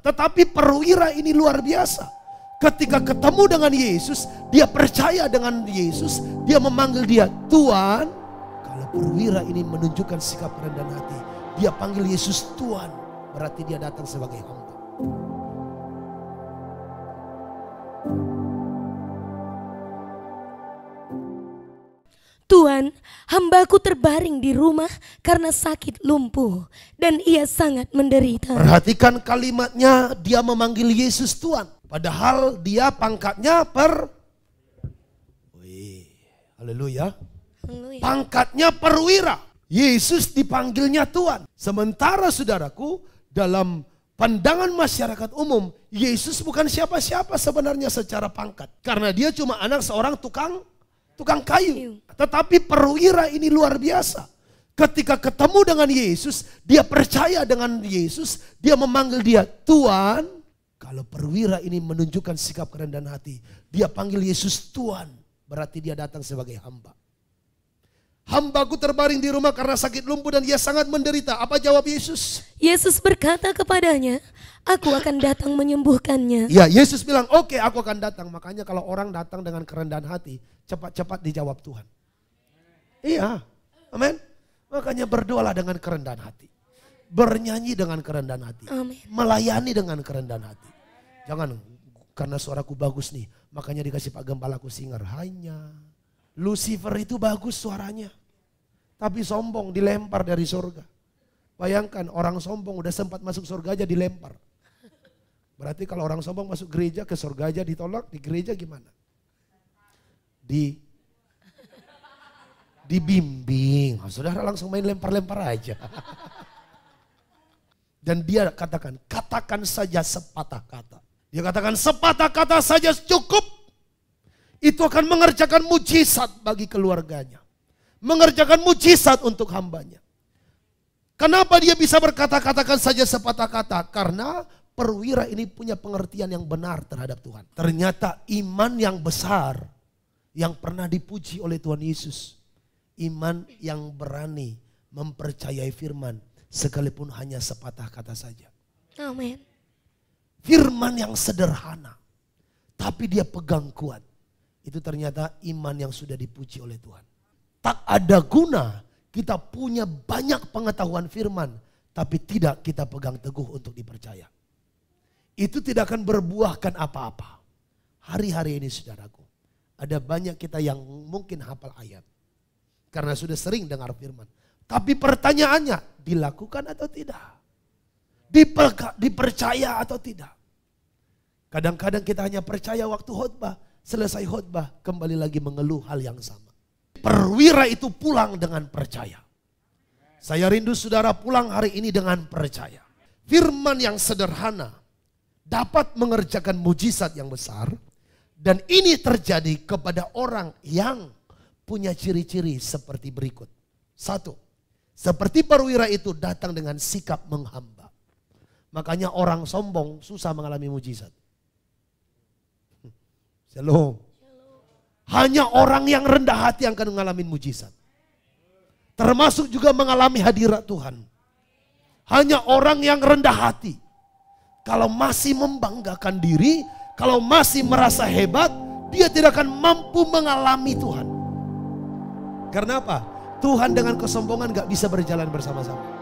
Tetapi perwira ini luar biasa. Ketika ketemu dengan Yesus, dia percaya dengan Yesus, dia memanggil dia Tuhan. Kalau perwira ini menunjukkan sikap kerendahan hati, dia panggil Yesus Tuhan, berarti dia datang sebagai hamba. Tuhan, hambaku terbaring di rumah karena sakit lumpuh dan ia sangat menderita. Perhatikan kalimatnya, dia memanggil Yesus Tuhan. Padahal dia pangkatnya haleluya. Pangkatnya perwira. Yesus dipanggilnya Tuhan. Sementara saudaraku, dalam pandangan masyarakat umum, Yesus bukan siapa-siapa sebenarnya secara pangkat. Karena dia cuma anak seorang tukang kayu. Tetapi perwira ini luar biasa. Ketika ketemu dengan Yesus, dia percaya dengan Yesus, dia memanggil dia Tuhan. Kalau perwira ini menunjukkan sikap kerendahan hati, dia panggil Yesus Tuhan, berarti dia datang sebagai hamba. Hambaku terbaring di rumah karena sakit lumpuh dan ia sangat menderita. Apa jawab Yesus? Yesus berkata kepadanya, aku akan datang menyembuhkannya. Ya, Yesus bilang, oke, aku akan datang. Makanya kalau orang datang dengan kerendahan hati, cepat-cepat dijawab Tuhan. Iya, amin. Makanya berdoalah dengan kerendahan hati. Bernyanyi dengan kerendahan hati. Amin. Melayani dengan kerendahan hati. Jangan, karena suaraku bagus nih, makanya dikasih Pak Gembalaku singer. Hanya Lucifer itu bagus suaranya, tapi sombong dilempar dari surga. Bayangkan orang sombong udah sempat masuk surga aja dilempar. Berarti kalau orang sombong masuk gereja, ke surga aja ditolak, di gereja gimana? Dibimbing. Saudara langsung main lempar-lempar aja. Dan dia katakan saja sepatah kata. Dia katakan sepatah kata saja cukup. Itu akan mengerjakan mujizat bagi keluarganya. Mengerjakan mujizat untuk hambanya. Kenapa dia bisa berkata-katakan saja sepatah kata? Karena perwira ini punya pengertian yang benar terhadap Tuhan. Ternyata iman yang besar yang pernah dipuji oleh Tuhan Yesus. Iman yang berani mempercayai firman sekalipun hanya sepatah kata saja. Amin. Firman yang sederhana tapi dia pegang kuat. Itu ternyata iman yang sudah dipuji oleh Tuhan. Tak ada guna kita punya banyak pengetahuan firman, tapi tidak kita pegang teguh untuk dipercaya. Itu tidak akan berbuahkan apa-apa. Hari-hari ini saudaraku, ada banyak kita yang mungkin hafal ayat. Karena sudah sering dengar firman. Tapi pertanyaannya, dilakukan atau tidak? Dipercaya atau tidak? Kadang-kadang kita hanya percaya waktu khotbah. Selesai khotbah kembali lagi mengeluh hal yang sama. Perwira itu pulang dengan percaya. Saya rindu saudara pulang hari ini dengan percaya. Firman yang sederhana dapat mengerjakan mujizat yang besar. Dan ini terjadi kepada orang yang punya ciri-ciri seperti berikut. 1. Seperti perwira itu datang dengan sikap menghamba. Makanya orang sombong susah mengalami mujizat. Shalom. Hanya orang yang rendah hati yang akan mengalami mujizat. Termasuk juga mengalami hadirat Tuhan. Hanya orang yang rendah hati. Kalau masih membanggakan diri, kalau masih merasa hebat, dia tidak akan mampu mengalami Tuhan. Karena apa? Tuhan dengan kesombongan gak bisa berjalan bersama-sama.